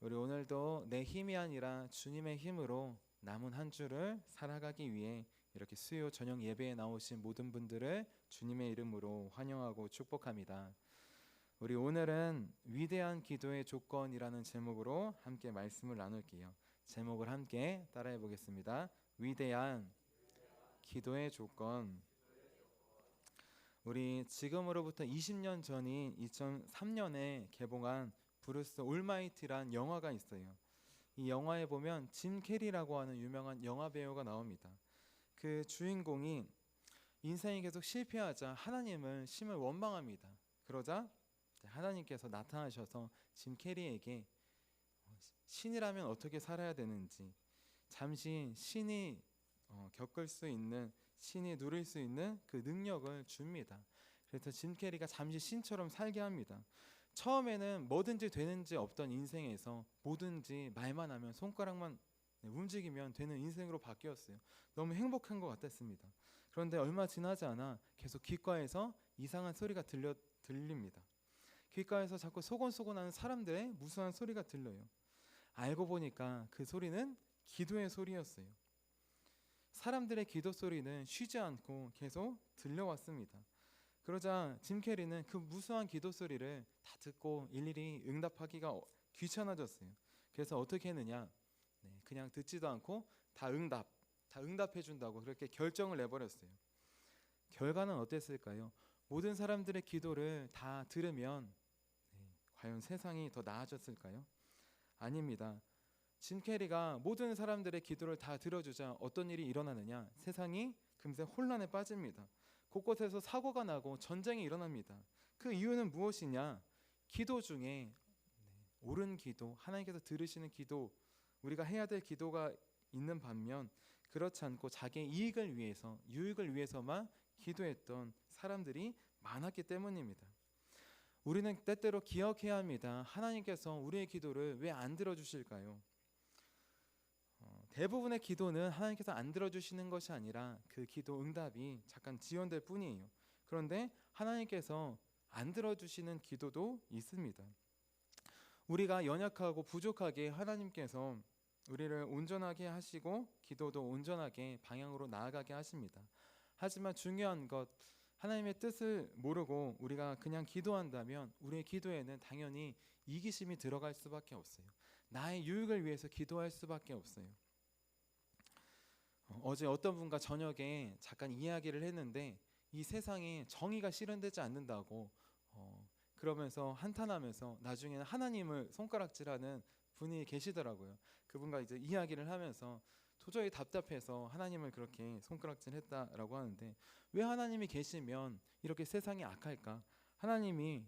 우리 오늘도 내 힘이 아니라 주님의 힘으로 남은 한 주를 살아가기 위해 이렇게 수요 저녁 예배에 나오신 모든 분들을 주님의 이름으로 환영하고 축복합니다. 우리 오늘은 위대한 기도의 조건이라는 제목으로 함께 말씀을 나눌게요. 제목을 함께 따라해 보겠습니다. 위대한 기도의 조건. 우리 지금으로부터 20년 전인 2003년에 개봉한 브루스 올마이티란 영화가 있어요. 이 영화에 보면 짐 캐리라고 하는 유명한 영화 배우가 나옵니다. 그 주인공이 인생이 계속 실패하자 하나님을 심을 원망합니다. 그러자 하나님께서 나타나셔서 짐 캐리에게 신이라면 어떻게 살아야 되는지, 잠시 신이 겪을 수 있는, 신이 누릴 수 있는 그 능력을 줍니다. 그래서 짐 캐리가 잠시 신처럼 살게 합니다. 처음에는 뭐든지 되는지 없던 인생에서 뭐든지 말만 하면, 손가락만 움직이면 되는 인생으로 바뀌었어요. 너무 행복한 것 같았습니다. 그런데 얼마 지나지 않아 계속 귓가에서 이상한 소리가 들립니다. 귓가에서 자꾸 소곤소곤하는 사람들의 무수한 소리가 들려요. 알고 보니까 그 소리는 기도의 소리였어요. 사람들의 기도 소리는 쉬지 않고 계속 들려왔습니다. 그러자 짐 캐리는 그 무수한 기도 소리를 다 듣고 일일이 응답하기가 귀찮아졌어요. 그래서 어떻게 했느냐? 그냥 듣지도 않고 다 응답해 준다고 그렇게 결정을 내버렸어요. 결과는 어땠을까요? 모든 사람들의 기도를 다 들으면 과연 세상이 더 나아졌을까요? 아닙니다. 짐 캐리가 모든 사람들의 기도를 다 들어주자 어떤 일이 일어나느냐? 세상이 금세 혼란에 빠집니다. 곳곳에서 사고가 나고 전쟁이 일어납니다. 그 이유는 무엇이냐? 기도 중에 옳은 기도, 하나님께서 들으시는 기도, 우리가 해야 될 기도가 있는 반면 그렇지 않고 자기의 이익을 위해서, 유익을 위해서만 기도했던 사람들이 많았기 때문입니다. 우리는 때때로 기억해야 합니다. 하나님께서 우리의 기도를 왜 안 들어주실까요? 대부분의 기도는 하나님께서 안 들어주시는 것이 아니라 그 기도 응답이 잠깐 지연될 뿐이에요. 그런데 하나님께서 안 들어주시는 기도도 있습니다. 우리가 연약하고 부족하게 하나님께서 우리를 온전하게 하시고 기도도 온전하게 방향으로 나아가게 하십니다. 하지만 중요한 것, 하나님의 뜻을 모르고 우리가 그냥 기도한다면 우리의 기도에는 당연히 이기심이 들어갈 수밖에 없어요. 나의 유익을 위해서 기도할 수밖에 없어요. 어제 어떤 분과 저녁에 잠깐 이야기를 했는데 이 세상에 정의가 실현되지 않는다고 그러면서 한탄하면서 나중에는 하나님을 손가락질하는 분이 계시더라고요. 그분과 이제 이야기를 하면서 도저히 답답해서 하나님을 그렇게 손가락질했다라고 하는데, 왜 하나님이 계시면 이렇게 세상이 악할까? 하나님이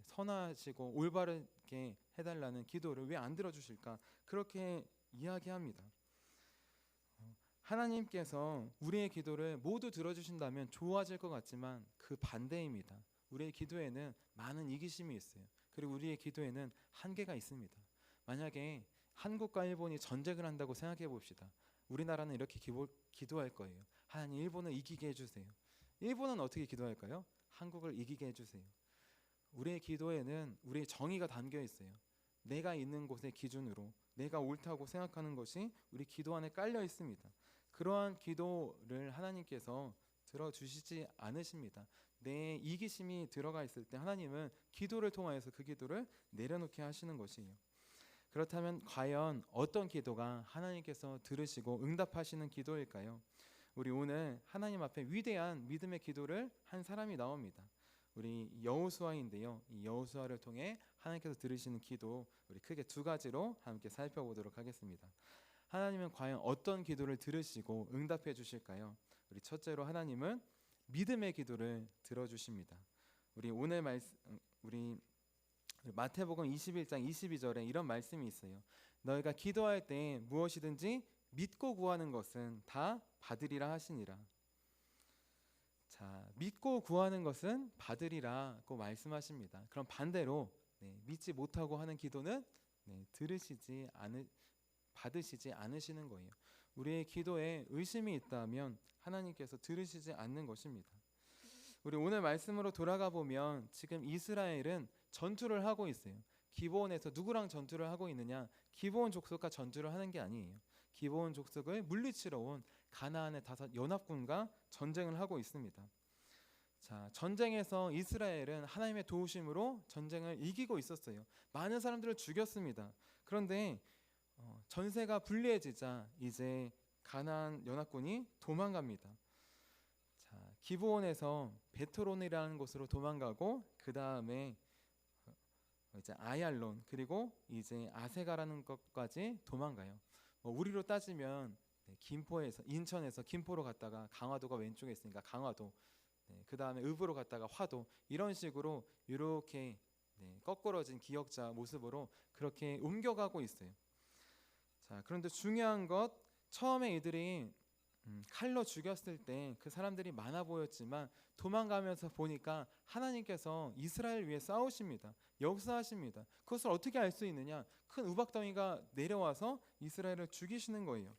선하시고 올바르게 해달라는 기도를 왜 안 들어주실까? 그렇게 이야기합니다. 하나님께서 우리의 기도를 모두 들어주신다면 좋아질 것 같지만 그 반대입니다. 우리의 기도에는 많은 이기심이 있어요. 그리고 우리의 기도에는 한계가 있습니다. 만약에 한국과 일본이 전쟁을 한다고 생각해 봅시다. 우리나라는 이렇게 기도할 거예요. 하나님, 일본을 이기게 해주세요. 일본은 어떻게 기도할까요? 한국을 이기게 해주세요. 우리의 기도에는 우리의 정의가 담겨 있어요. 내가 있는 곳의 기준으로 내가 옳다고 생각하는 것이 우리 기도 안에 깔려 있습니다. 그러한 기도를 하나님께서 들어주시지 않으십니다. 내 이기심이 들어가 있을 때 하나님은 기도를 통하여서 그 기도를 내려놓게 하시는 것이에요. 그렇다면 과연 어떤 기도가 하나님께서 들으시고 응답하시는 기도일까요? 우리 오늘 하나님 앞에 위대한 믿음의 기도를 한 사람이 나옵니다. 우리 여호수아인데요. 이 여호수아를 통해 하나님께서 들으시는 기도, 우리 크게 두 가지로 함께 살펴보도록 하겠습니다. 하나님은 과연 어떤 기도를 들으시고 응답해 주실까요? 우리 첫째로 하나님은 믿음의 기도를 들어주십니다. 우리 오늘 우리 마태복음 21장 22절에 이런 말씀이 있어요. 너희가 기도할 때 무엇이든지 믿고 구하는 것은 다 받으리라 하시니라. 자, 믿고 구하는 것은 받으리라고 말씀하십니다. 그럼 반대로 믿지 못하고 하는 기도는 받으시지 않으시는 거예요. 우리의 기도에 의심이 있다면 하나님께서 들으시지 않는 것입니다. 우리 오늘 말씀으로 돌아가 보면 지금 이스라엘은 전투를 하고 있어요. 기브온에서 누구랑 전투를 하고 있느냐? 기브온 족속과 전투를 하는 게 아니에요. 기브온 족속을 물리치러 온 가나안의 다섯 연합군과 전쟁을 하고 있습니다. 자, 전쟁에서 이스라엘은 하나님의 도우심으로 전쟁을 이기고 있었어요. 많은 사람들을 죽였습니다. 그런데 전세가 불리해지자 이제 가나안 연합군이 도망갑니다. 자, 기브온에서 베토론이라는 곳으로 도망가고 그 다음에 이제 아얄론 그리고 이제 아세가라는 것까지 도망가요. 우리로 따지면 김포에서 인천에서 김포로 갔다가 강화도가 왼쪽에 있으니까 강화도, 그 다음에 읍으로 갔다가 화도, 이런 식으로 이렇게 거꾸러진 기역자 모습으로 그렇게 옮겨가고 있어요. 자, 그런데 중요한 것, 처음에 이들이 칼로 죽였을 때 그 사람들이 많아 보였지만 도망가면서 보니까 하나님께서 이스라엘 위해 싸우십니다. 역사하십니다. 그것을 어떻게 알 수 있느냐? 큰 우박덩이가 내려와서 이스라엘을 죽이시는 거예요.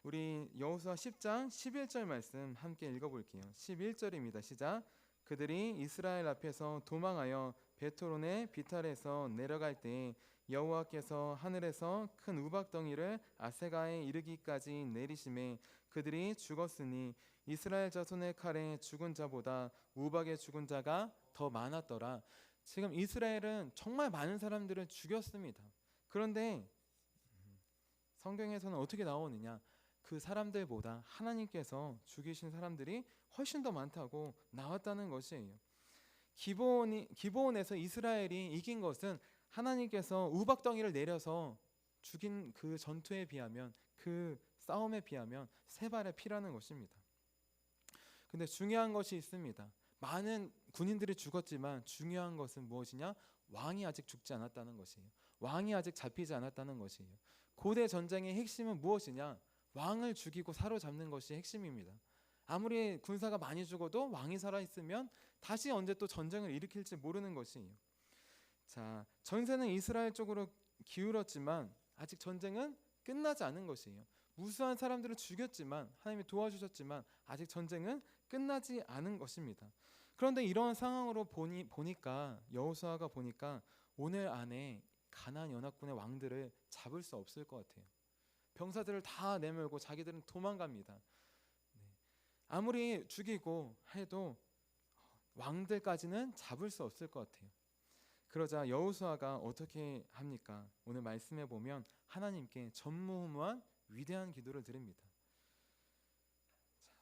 우리 여호수아 10장 11절 말씀 함께 읽어볼게요. 11절입니다. 시작. 그들이 이스라엘 앞에서 도망하여 베토론의 비탈에서 내려갈 때 여호와께서 하늘에서 큰 우박덩이를 아세가에 이르기까지 내리심에 그들이 죽었으니 이스라엘 자손의 칼에 죽은 자보다 우박에 죽은 자가 더 많았더라. 지금 이스라엘은 정말 많은 사람들을 죽였습니다. 그런데 성경에서는 어떻게 나오느냐? 그 사람들보다 하나님께서 죽이신 사람들이 훨씬 더 많다고 나왔다는 것이에요. 기브온에서 이스라엘이 이긴 것은 하나님께서 우박덩이를 내려서 죽인 그 전투에 비하면, 그 싸움에 비하면 세 발의 피라는 것입니다. 근데 중요한 것이 있습니다. 많은 군인들이 죽었지만 중요한 것은 무엇이냐? 왕이 아직 죽지 않았다는 것이에요. 왕이 아직 잡히지 않았다는 것이에요. 고대 전쟁의 핵심은 무엇이냐? 왕을 죽이고 사로잡는 것이 핵심입니다. 아무리 군사가 많이 죽어도 왕이 살아있으면 다시 언제 또 전쟁을 일으킬지 모르는 것이에요. 자, 전세는 이스라엘 쪽으로 기울었지만 아직 전쟁은 끝나지 않은 것이에요. 무수한 사람들을 죽였지만, 하나님이 도와주셨지만 아직 전쟁은 끝나지 않은 것입니다. 그런데 이런 상황으로 보니까 여호수아가 보니까 오늘 안에 가나안 연합군의 왕들을 잡을 수 없을 것 같아요. 병사들을 다 내몰고 자기들은 도망갑니다. 아무리 죽이고 해도 왕들까지는 잡을 수 없을 것 같아요. 그러자 여호수아가 어떻게 합니까? 오늘 말씀해 보면 하나님께 전무후무한 위대한 기도를 드립니다.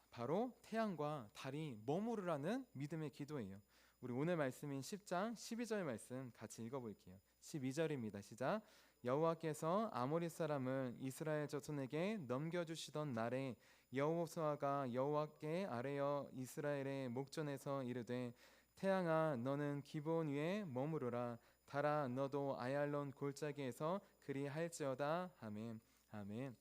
바로 태양과 달이 머무르라는 믿음의 기도예요. 우리 오늘 말씀인 10장 12절 말씀 같이 읽어볼게요. 12절입니다. 시작. 여호와께서 아모리 사람을 이스라엘 자손에게 넘겨주시던 날에 여호수아가 여호와께 아뢰어 이스라엘의 목전에서 이르되 태양아 너는 기브온 위에 머무르라 달아 너도 아얄론 골짜기에서 그리할지어다. 아멘. 아멘.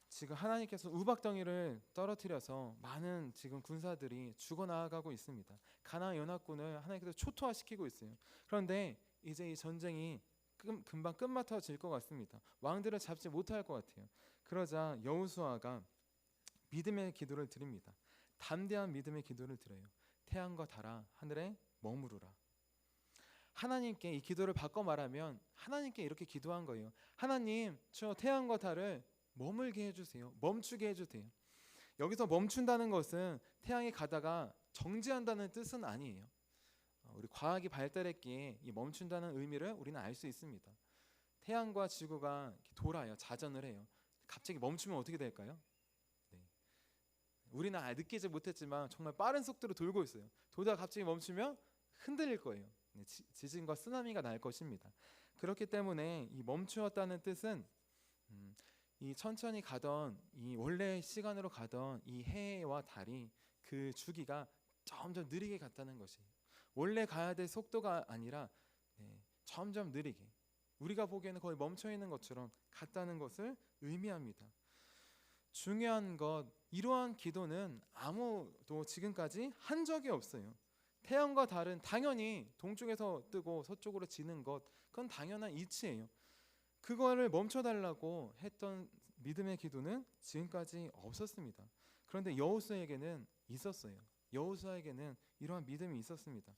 지금 하나님께서 우박덩이를 떨어뜨려서 많은 지금 군사들이 죽어나가고 있습니다. 가나안 연합군을 하나님께서 초토화시키고 있어요. 그런데 이제 이 전쟁이 금방 끝마쳐질 것 같습니다. 왕들을 잡지 못할 것 같아요. 그러자 여호수아가 믿음의 기도를 드립니다. 담대한 믿음의 기도를 드려요. 태양과 달아 하늘에 머무르라. 하나님께 이 기도를 바꿔 말하면 하나님께 이렇게 기도한 거예요. 하나님, 저 태양과 달을 머물게 해주세요. 멈추게 해주세요. 여기서 멈춘다는 것은 태양이 가다가 정지한다는 뜻은 아니에요. 우리 과학이 발달했기에 이 멈춘다는 의미를 우리는 알 수 있습니다. 태양과 지구가 돌아요. 자전을 해요. 갑자기 멈추면 어떻게 될까요? 우리는 느끼지 못했지만 정말 빠른 속도로 돌고 있어요. 돌다가 갑자기 멈추면 흔들릴 거예요. 지진과 쓰나미가 날 것입니다. 그렇기 때문에 이 멈추었다는 뜻은 이 천천히 가던 이 원래 시간으로 가던 이 해와 달이 그 주기가 점점 느리게 갔다는 것이에요. 원래 가야 될 속도가 아니라 점점 느리게, 우리가 보기에는 거의 멈춰 있는 것처럼 갔다는 것을 의미합니다. 중요한 것, 이러한 기도는 아무도 지금까지 한 적이 없어요. 태양과 달은 당연히 동쪽에서 뜨고 서쪽으로 지는 것, 그건 당연한 이치예요. 그거를 멈춰달라고 했던 믿음의 기도는 지금까지 없었습니다. 그런데 여호수아에게는 있었어요. 여호수아에게는 이러한 믿음이 있었습니다.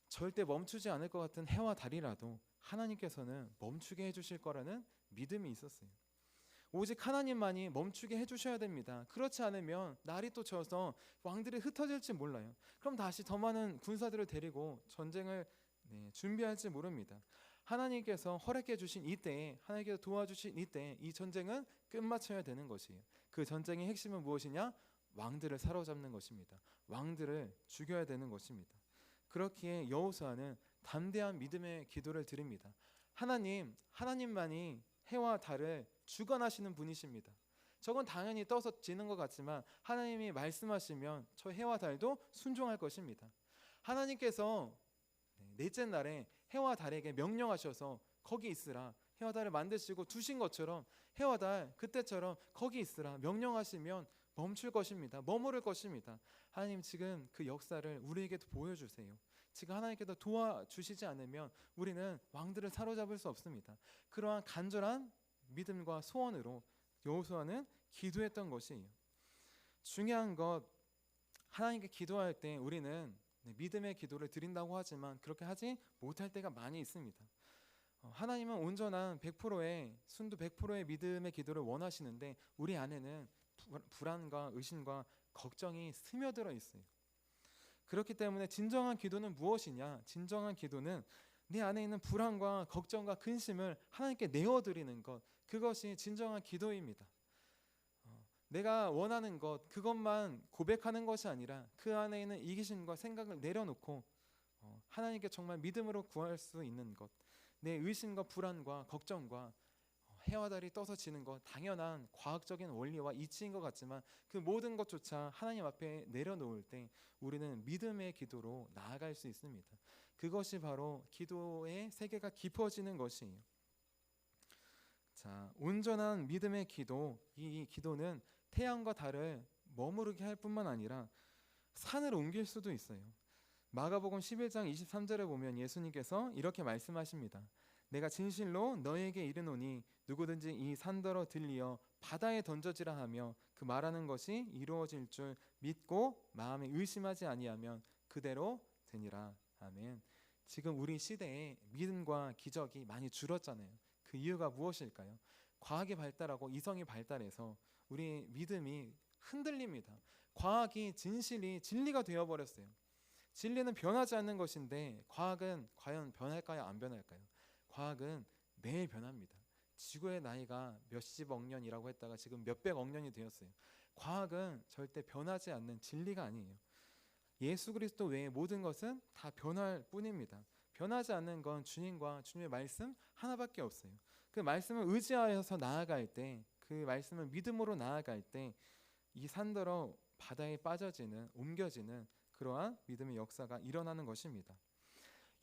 절대 멈추지 않을 것 같은 해와 달이라도 하나님께서는 멈추게 해주실 거라는 믿음이 있었어요. 오직 하나님만이 멈추게 해주셔야 됩니다. 그렇지 않으면 날이 또 져서 왕들이 흩어질지 몰라요. 그럼 다시 더 많은 군사들을 데리고 전쟁을 준비할지 모릅니다. 하나님께서 허락해 주신 이때에, 하나님께서 도와주신 이때에 이 전쟁은 끝마쳐야 되는 것이에요. 그 전쟁의 핵심은 무엇이냐? 왕들을 사로잡는 것입니다. 왕들을 죽여야 되는 것입니다. 그렇기에 여호수아는 담대한 믿음의 기도를 드립니다. 하나님만이 해와 달을 주관하시는 분이십니다. 저건 당연히 떠서 지는 것 같지만 하나님이 말씀하시면 저 해와 달도 순종할 것입니다. 하나님께서 넷째 날에 해와 달에게 명령하셔서 거기 있으라, 해와 달을 만드시고 두신 것처럼 해와 달 그때처럼 거기 있으라 명령하시면 멈출 것입니다. 머무를 것입니다. 하나님 지금 그 역사를 우리에게도 보여주세요. 지금 하나님께서 도와주시지 않으면 우리는 왕들을 사로잡을 수 없습니다. 그러한 간절한 믿음과 소원으로 여호수아는 기도했던 것이에요. 중요한 것, 하나님께 기도할 때 우리는 믿음의 기도를 드린다고 하지만 그렇게 하지 못할 때가 많이 있습니다. 하나님은 온전한 100%의 순도 100%의 믿음의 기도를 원하시는데 우리 안에는 불안과 의심과 걱정이 스며들어 있어요. 그렇기 때문에 진정한 기도는 무엇이냐? 진정한 기도는 내 안에 있는 불안과 걱정과 근심을 하나님께 내어드리는 것, 그것이 진정한 기도입니다. 내가 원하는 것, 그것만 고백하는 것이 아니라 그 안에 있는 이기심과 생각을 내려놓고 하나님께 정말 믿음으로 구할 수 있는 것, 내 의심과 불안과 걱정과 해와 달이 떠서 지는 것, 당연한 과학적인 원리와 이치인 것 같지만 그 모든 것조차 하나님 앞에 내려놓을 때 우리는 믿음의 기도로 나아갈 수 있습니다. 그것이 바로 기도의 세계가 깊어지는 것이에요. 자, 온전한 믿음의 기도, 이 기도는 태양과 달을 머무르게 할 뿐만 아니라 산을 옮길 수도 있어요. 마가복음 11장 23절에 보면 예수님께서 이렇게 말씀하십니다. 내가 진실로 너에게 이르노니 누구든지 이 산더러 들리어 바다에 던져지라 하며 그 말하는 것이 이루어질 줄 믿고 마음에 의심하지 아니하면 그대로 되니라. 아멘. 지금 우리 시대에 믿음과 기적이 많이 줄었잖아요. 그 이유가 무엇일까요? 과학이 발달하고 이성이 발달해서 우리 믿음이 흔들립니다. 과학이 진리가 되어버렸어요. 진리는 변하지 않는 것인데 과학은 과연 변할까요? 안 변할까요? 과학은 매일 변합니다. 지구의 나이가 몇십억 년이라고 했다가 지금 몇백억 년이 되었어요. 과학은 절대 변하지 않는 진리가 아니에요. 예수 그리스도 외의 모든 것은 다 변할 뿐입니다. 변하지 않는 건 주님과 주님의 말씀 하나밖에 없어요. 그 말씀을 의지하여서 나아갈 때, 그 말씀을 믿음으로 나아갈 때 이 산더러 바다에 빠져지는, 옮겨지는 그러한 믿음의 역사가 일어나는 것입니다.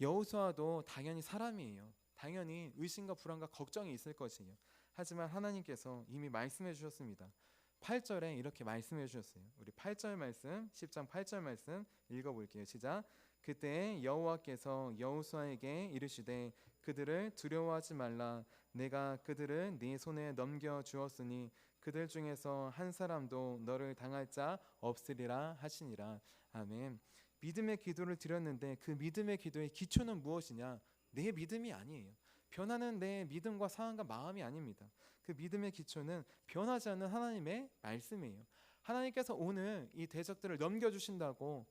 여호수아도 당연히 사람이에요. 당연히 의심과 불안과 걱정이 있을 것이에요. 하지만 하나님께서 이미 말씀해 주셨습니다. 8절에 이렇게 말씀해 주셨어요. 우리 8절 말씀, 10장 8절 말씀 읽어볼게요. 시작. 그때 여호와께서 여호수아에게 이르시되 그들을 두려워하지 말라. 내가 그들을 네 손에 넘겨 주었으니 그들 중에서 한 사람도 너를 당할 자 없으리라 하시니라. 아멘. 믿음의 기도를 드렸는데 그 믿음의 기도의 기초는 무엇이냐? 내 믿음이 아니에요. 변하는 내 믿음과 상황과 마음이 아닙니다. 그 믿음의 기초는 변하지 않는 하나님의 말씀이에요. 하나님께서 오늘 이 대적들을 넘겨주신다고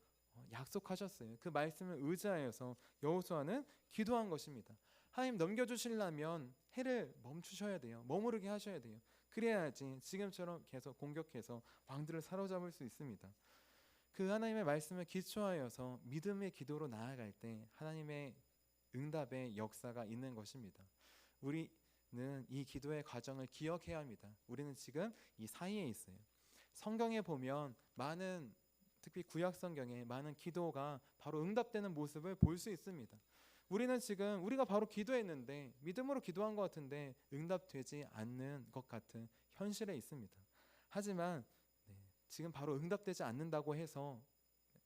약속하셨어요. 그 말씀을 의지하여서 여호수아는 기도한 것입니다. 하나님 넘겨주시려면 해를 멈추셔야 돼요. 머무르게 하셔야 돼요. 그래야지 지금처럼 계속 공격해서 왕들을 사로잡을 수 있습니다. 그 하나님의 말씀을 기초하여서 믿음의 기도로 나아갈 때 하나님의 응답의 역사가 있는 것입니다. 우리는 이 기도의 과정을 기억해야 합니다. 우리는 지금 이 사이에 있어요. 성경에 보면 많은, 특히 구약 성경에 많은 기도가 바로 응답되는 모습을 볼 수 있습니다. 우리는 지금 우리가 바로 기도했는데 믿음으로 기도한 것 같은데 응답되지 않는 것 같은 현실에 있습니다. 하지만 지금 바로 응답되지 않는다고 해서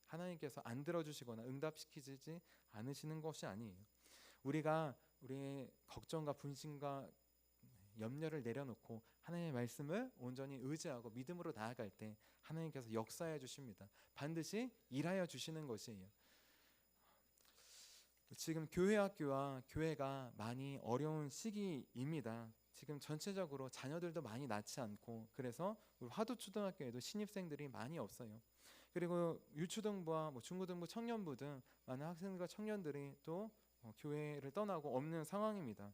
하나님께서 안 들어주시거나 응답시키지 않으시는 것이 아니에요. 우리가 우리의 걱정과 분심과 염려를 내려놓고 하나님의 말씀을 온전히 의지하고 믿음으로 나아갈 때 하나님께서 역사해 주십니다. 반드시 일하여 주시는 것이에요. 지금 교회 학교와 교회가 많이 어려운 시기입니다. 지금 전체적으로 자녀들도 많이 낳지 않고, 그래서 우리 화도초등학교에도 신입생들이 많이 없어요. 그리고 유초등부와 중고등부, 청년부 등 많은 학생들과 청년들이 또 교회를 떠나고 없는 상황입니다.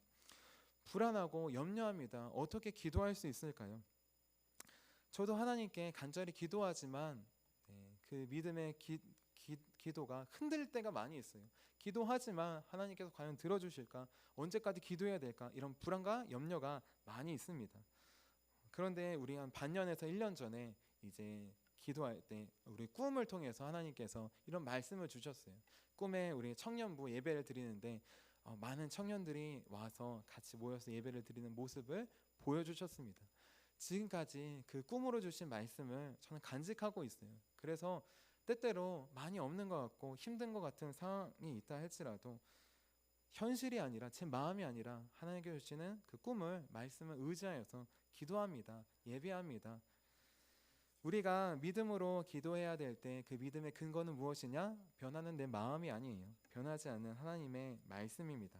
불안하고 염려합니다. 어떻게 기도할 수 있을까요? 저도 하나님께 간절히 기도하지만 그 믿음의 기도가 흔들릴 때가 많이 있어요. 기도하지만 하나님께서 과연 들어주실까? 언제까지 기도해야 될까? 이런 불안과 염려가 많이 있습니다. 그런데 우리 한 반년에서 1년 전에 이제 기도할 때 우리 꿈을 통해서 하나님께서 이런 말씀을 주셨어요. 꿈에 우리 청년부 예배를 드리는데 많은 청년들이 와서 같이 모여서 예배를 드리는 모습을 보여주셨습니다. 지금까지 그 꿈으로 주신 말씀을 저는 간직하고 있어요. 그래서 때때로 많이 없는 것 같고 힘든 것 같은 상황이 있다 할지라도 현실이 아니라 제 마음이 아니라 하나님께서 주시는 그 꿈을, 말씀을 의지하여서 기도합니다. 예배합니다. 우리가 믿음으로 기도해야 될 때 그 믿음의 근거는 무엇이냐? 변하는 내 마음이 아니에요. 변하지 않는 하나님의 말씀입니다.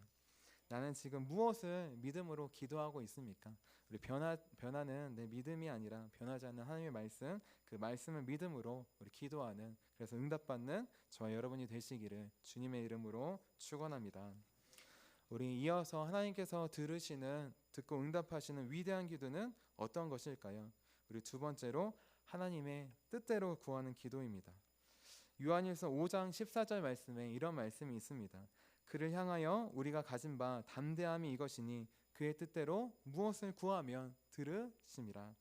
나는 지금 무엇을 믿음으로 기도하고 있습니까? 우리 변하는 내 믿음이 아니라 변하지 않는 하나님의 말씀, 그 말씀을 믿음으로 우리 기도하는, 그래서 응답받는 저와 여러분이 되시기를 주님의 이름으로 축원합니다. 우리 이어서 하나님께서 듣고 응답하시는 위대한 기도는 어떤 것일까요? 우리 두 번째로 하나님의 뜻대로 구하는 기도입니다. 요한일서 5장 14절 말씀에 이런 말씀이 있습니다. 그를 향하여 우리가 가진 바 담대함이 이것이니 그의 뜻대로 무엇을 구하면 들으심이라.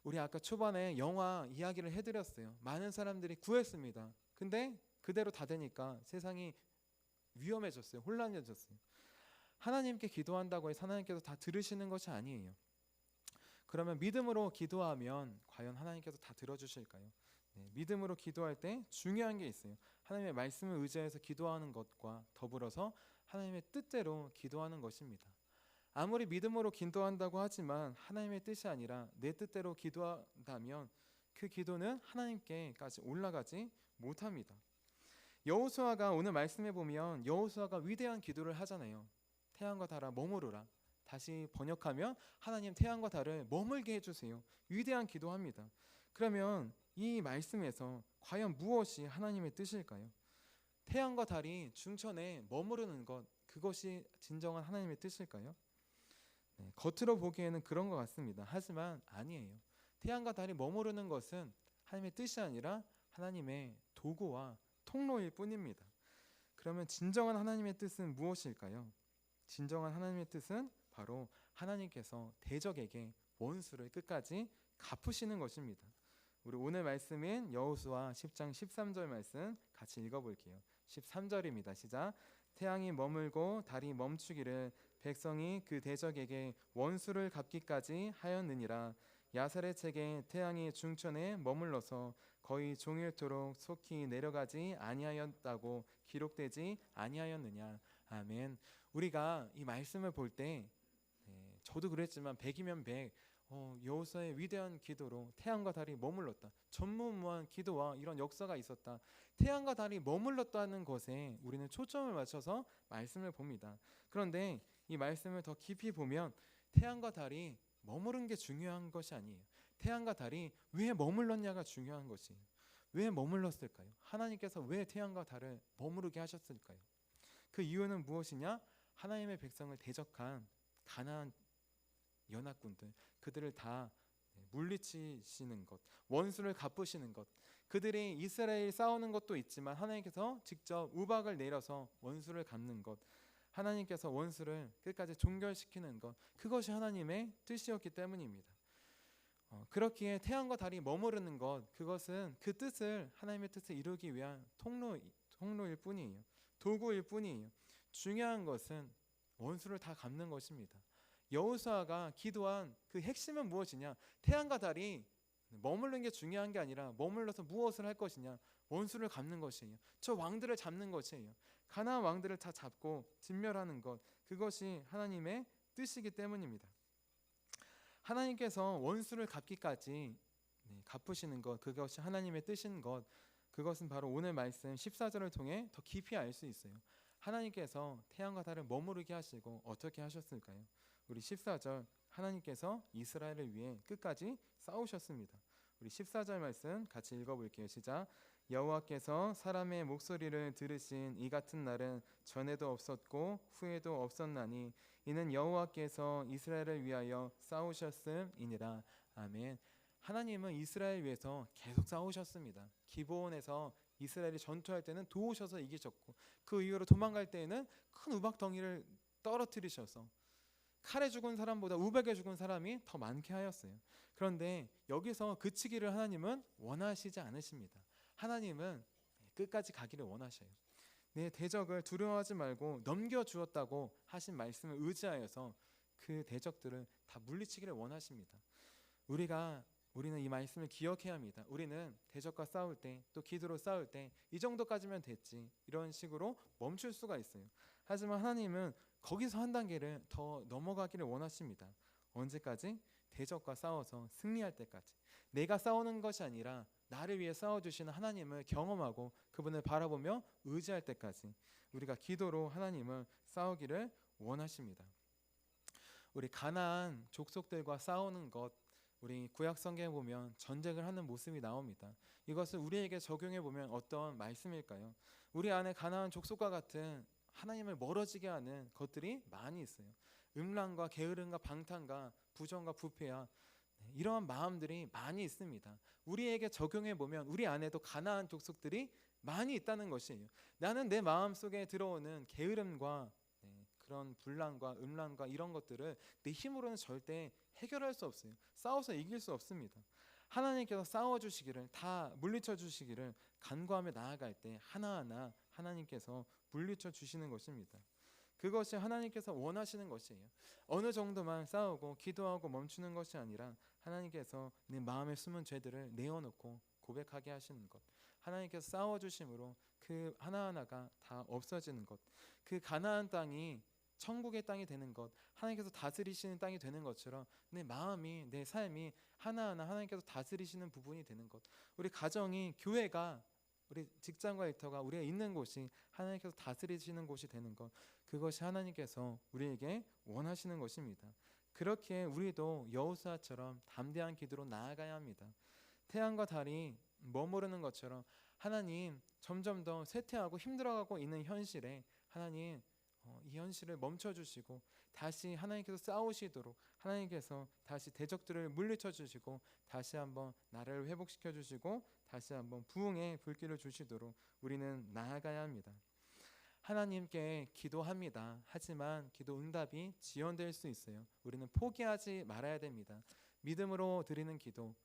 우리 아까 초반에 영화 이야기를 해드렸어요. 많은 사람들이 구했습니다. 근데 그대로 다 되니까 세상이 위험해졌어요. 혼란해졌어요. 하나님께 기도한다고 해서 하나님께서 다 들으시는 것이 아니에요. 그러면 믿음으로 기도하면 과연 하나님께서 다 들어주실까요? 믿음으로 기도할 때 중요한 게 있어요. 하나님의 말씀을 의지해서 기도하는 것과 더불어서 하나님의 뜻대로 기도하는 것입니다. 아무리 믿음으로 기도한다고 하지만 하나님의 뜻이 아니라 내 뜻대로 기도한다면 그 기도는 하나님께까지 올라가지 못합니다. 여호수아가 오늘 말씀해 보면 여호수아가 위대한 기도를 하잖아요. 태양과 달아 머무르라. 다시 번역하면 하나님 태양과 달을 머물게 해주세요. 위대한 기도합니다. 그러면 이 말씀에서 과연 무엇이 하나님의 뜻일까요? 태양과 달이 중천에 머무르는 것, 그것이 진정한 하나님의 뜻일까요? 겉으로 보기에는 그런 것 같습니다. 하지만 아니에요. 태양과 달이 머무르는 것은 하나님의 뜻이 아니라 하나님의 도구와 통로일 뿐입니다. 그러면 진정한 하나님의 뜻은 무엇일까요? 진정한 하나님의 뜻은 바로 하나님께서 대적에게 원수를 끝까지 갚으시는 것입니다. 우리 오늘 말씀인 여호수아 10장 13절 말씀 같이 읽어볼게요. 13절입니다. 시작. 태양이 머물고 달이 멈추기를 백성이 그 대적에게 원수를 갚기까지 하였느니라. 야사렛에게 태양이 중천에 머물러서 거의 종일토록 속히 내려가지 아니하였다고 기록되지 아니하였느냐. 아멘. 우리가 이 말씀을 볼 때 저도 그랬지만 100이면 100 여호수아의 위대한 기도로 태양과 달이 머물렀다. 전무후무한 기도와 이런 역사가 있었다. 태양과 달이 머물렀다는 것에 우리는 초점을 맞춰서 말씀을 봅니다. 그런데 이 말씀을 더 깊이 보면 태양과 달이 머무른 게 중요한 것이 아니에요. 태양과 달이 왜 머물렀냐가 중요한 것이에요. 왜 머물렀을까요? 하나님께서 왜 태양과 달을 머무르게 하셨을까요? 그 이유는 무엇이냐? 하나님의 백성을 대적한 가나안 연합군들, 그들을 다 물리치시는 것, 원수를 갚으시는 것, 그들이 이스라엘 싸우는 것도 있지만 하나님께서 직접 우박을 내려서 원수를 갚는 것, 하나님께서 원수를 끝까지 종결시키는 것, 그것이 하나님의 뜻이었기 때문입니다. 그렇기에 태양과 달이 머무르는 것, 그것은 그 뜻을, 하나님의 뜻을 이루기 위한 통로일 뿐이에요. 도구일 뿐이에요. 중요한 것은 원수를 다 갚는 것입니다. 여호수아가 기도한 그 핵심은 무엇이냐? 태양과 달이 머무르는 게 중요한 게 아니라 머물러서 무엇을 할 것이냐? 원수를 갚는 것이에요. 저 왕들을 잡는 것이에요. 가나안 왕들을 다 잡고 진멸하는 것, 그것이 하나님의 뜻이기 때문입니다. 하나님께서 원수를 갚기까지 갚으시는 것, 그것이 하나님의 뜻인 것, 그것은 바로 오늘 말씀 14절을 통해 더 깊이 알 수 있어요. 하나님께서 태양과 달을 머무르게 하시고 어떻게 하셨을까요? 우리 14절, 하나님께서 이스라엘을 위해 끝까지 싸우셨습니다. 우리 14절 말씀 같이 읽어볼게요. 시작. 여호와께서 사람의 목소리를 들으신 이 같은 날은 전에도 없었고 후에도 없었나니 이는 여호와께서 이스라엘을 위하여 싸우셨음이니라. 아멘. 하나님은 이스라엘 위해서 계속 싸우셨습니다. 기브온에서 이스라엘이 전투할 때는 도우셔서 이기셨고, 그 이후로 도망갈 때에는 큰 우박덩이를 떨어뜨리셔서 칼에 죽은 사람보다 우박에 죽은 사람이 더 많게 하였어요. 그런데 여기서 그치기를 하나님은 원하시지 않으십니다. 하나님은 끝까지 가기를 원하셔요. 내 대적을 두려워하지 말고 넘겨주었다고 하신 말씀을 의지하여서 그 대적들을 다 물리치기를 원하십니다. 우리는 이 말씀을 기억해야 합니다. 우리는 대적과 싸울 때, 또 기도로 싸울 때 이 정도까지면 됐지, 이런 식으로 멈출 수가 있어요. 하지만 하나님은 거기서 한 단계를 더 넘어가기를 원하십니다. 언제까지? 대적과 싸워서 승리할 때까지. 내가 싸우는 것이 아니라 나를 위해 싸워주시는 하나님을 경험하고 그분을 바라보며 의지할 때까지 우리가 기도로 하나님을 싸우기를 원하십니다. 우리 가나안 족속들과 싸우는 것, 우리 구약 성경에 보면 전쟁을 하는 모습이 나옵니다. 이것을 우리에게 적용해 보면 어떤 말씀일까요? 우리 안에 가나안 족속과 같은 하나님을 멀어지게 하는 것들이 많이 있어요. 음란과 게으름과 방탕과 부정과 부패와 이러한 마음들이 많이 있습니다. 우리에게 적용해 보면 우리 안에도 가나안 족속들이 많이 있다는 것이에요. 나는 내 마음속에 들어오는 게으름과 그런 분란과 음란과 이런 것들을 내 힘으로는 절대 해결할 수 없어요. 싸워서 이길 수 없습니다. 하나님께서 싸워주시기를, 다 물리쳐 주시기를 간구하며 나아갈 때 하나하나 하나님께서 물리쳐 주시는 것입니다. 그것이 하나님께서 원하시는 것이에요. 어느 정도만 싸우고 기도하고 멈추는 것이 아니라 하나님께서 내 마음에 숨은 죄들을 내어놓고 고백하게 하시는 것, 하나님께서 싸워주심으로 그 하나하나가 다 없어지는 것, 그 가나안 땅이 천국의 땅이 되는 것, 하나님께서 다스리시는 땅이 되는 것처럼 내 마음이, 내 삶이 하나하나 하나님께서 다스리시는 부분이 되는 것, 우리 가정이, 교회가, 우리 직장과 일터가, 우리가 있는 곳이 하나님께서 다스리시는 곳이 되는 것, 그것이 하나님께서 우리에게 원하시는 것입니다. 그렇게 우리도 여호수아처럼 담대한 기도로 나아가야 합니다. 태양과 달이 머무르는 것처럼 하나님, 점점 더 쇠퇴하고 힘들어가고 있는 현실에 하나님, 이 현실을 멈춰주시고 다시 하나님께서 싸우시도록, 하나님께서 다시 대적들을 물리쳐 주시고 다시 한번 나라를 회복시켜 주시고 다시 한번 부흥의 불길을 주시도록 우리는 나아가야 합니다. 하나님께 기도합니다. 하지만 기도 응답이 지연될 수 있어요. 우리는 포기하지 말아야 됩니다. 믿음으로 드리는 기도,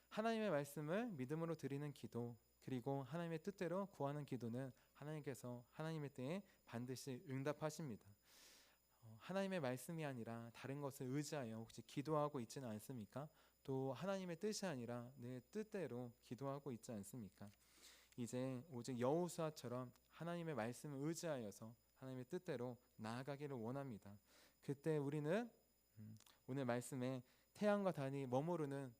하나님의 말씀을 믿음으로 드리는 기도, 그리고 하나님의 뜻대로 구하는 기도는 하나님께서 하나님의 때에 반드시 응답하십니다. 하나님의 말씀이 아니라 다른 것을 의지하여 혹시 기도하고 있지는 않습니까? 또 하나님의 뜻이 아니라 내 뜻대로 기도하고 있지 않습니까? 이제 오직 여호수아처럼 하나님의 말씀을 의지하여서 하나님의 뜻대로 나아가기를 원합니다. 그때 우리는 오늘 말씀에 태양과 달이 머무르는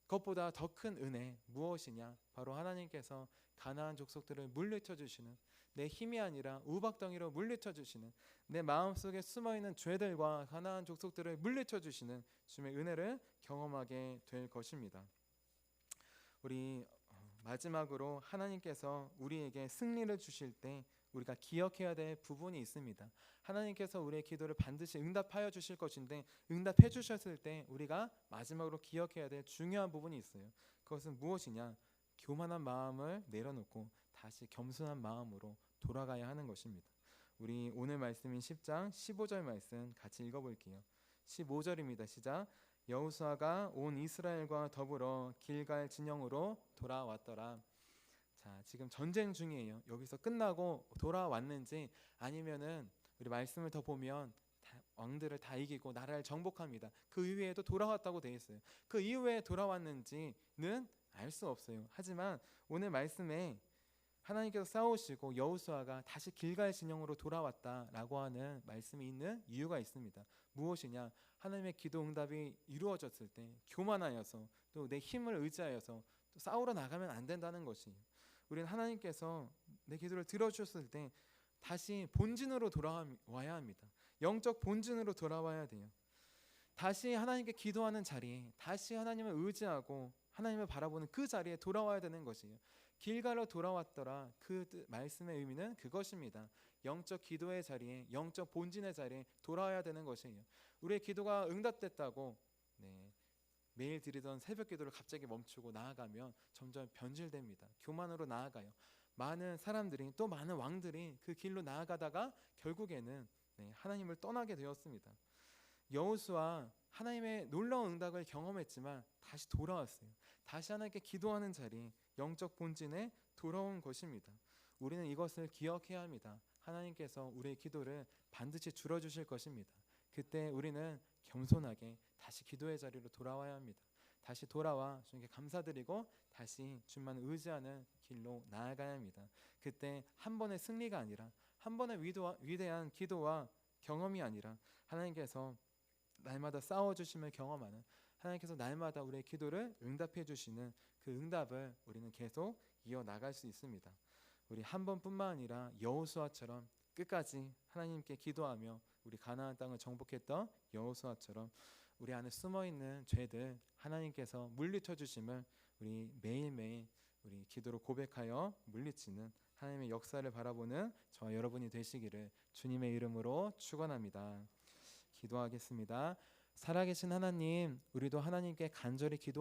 그것보다 더 큰 은혜 무엇이냐? 바로 하나님께서 가나안 족속들을 물리쳐 주시는, 내 힘이 아니라 우박덩이로 물리쳐 주시는, 내 마음속에 숨어있는 죄들과 가나안 족속들을 물리쳐 주시는 주님의 은혜를 경험하게 될 것입니다. 우리 마지막으로 하나님께서 우리에게 승리를 주실 때 우리가 기억해야 될 부분이 있습니다. 하나님께서 우리의 기도를 반드시 응답하여 주실 것인데 응답해 주셨을 때 우리가 마지막으로 기억해야 될 중요한 부분이 있어요. 그것은 무엇이냐? 교만한 마음을 내려놓고 다시 겸손한 마음으로 돌아가야 하는 것입니다. 우리 오늘 말씀인 10장 15절 말씀 같이 읽어볼게요. 15절입니다. 시작. 여호수아가 온 이스라엘과 더불어 길갈 진영으로 돌아왔더라. 자, 지금 전쟁 중이에요. 여기서 끝나고 돌아왔는지 아니면은 우리 말씀을 더 보면 왕들을 다 이기고 나라를 정복합니다. 그 이후에도 돌아왔다고 되어 있어요. 그 이후에 돌아왔는지는 알 수 없어요. 하지만 오늘 말씀에 하나님께서 싸우시고 여호수아가 다시 길갈 진영으로 돌아왔다라고 하는 말씀이 있는 이유가 있습니다. 무엇이냐? 하나님의 기도 응답이 이루어졌을 때 교만하여서 또 내 힘을 의지하여서 또 싸우러 나가면 안 된다는 것이, 우리는 하나님께서 내 기도를 들어주셨을 때 다시 본진으로 돌아와야 합니다. 영적 본진으로 돌아와야 돼요. 다시 하나님께 기도하는 자리에, 다시 하나님을 의지하고 하나님을 바라보는 그 자리에 돌아와야 되는 것이에요. 길갈로 돌아왔더라, 그 말씀의 의미는 그것입니다. 영적 기도의 자리에, 영적 본진의 자리에 돌아와야 되는 것이에요. 우리의 기도가 응답됐다고 매일 드리던 새벽 기도를 갑자기 멈추고 나아가면 점점 변질됩니다. 교만으로 나아가요. 많은 사람들이, 또 많은 왕들이 그 길로 나아가다가 결국에는 하나님을 떠나게 되었습니다. 여호수아, 하나님의 놀라운 응답을 경험했지만 다시 돌아왔어요. 다시 하나님께 기도하는 자리, 영적 본진에 돌아온 것입니다. 우리는 이것을 기억해야 합니다. 하나님께서 우리의 기도를 반드시 들어주실 것입니다. 그때 우리는 겸손하게 다시 기도의 자리로 돌아와야 합니다. 다시 돌아와 주님께 감사드리고 다시 주만 의지하는 길로 나아가야 합니다. 그때 한 번의 승리가 아니라, 한 번의 위대한 기도와 경험이 아니라, 하나님께서 날마다 싸워주심을 경험하는, 하나님께서 날마다 우리의 기도를 응답해 주시는 그 응답을 우리는 계속 이어나갈 수 있습니다. 우리 한 번뿐만 아니라 여호수아처럼 끝까지 하나님께 기도하며 우리 가나안 땅을 정복했던 여호수아처럼 우리 안에 숨어있는 죄들 하나님께서 물리쳐 주심을 우리 매일매일 우리 기도로 고백하여 물리치는 하나님의 역사를 바라보는 저와 여러분이 되시기를 주님의 이름으로 축원합니다. 기도하겠습니다. 살아계신 하나님, 우리도 하나님께 간절히 기도합니다.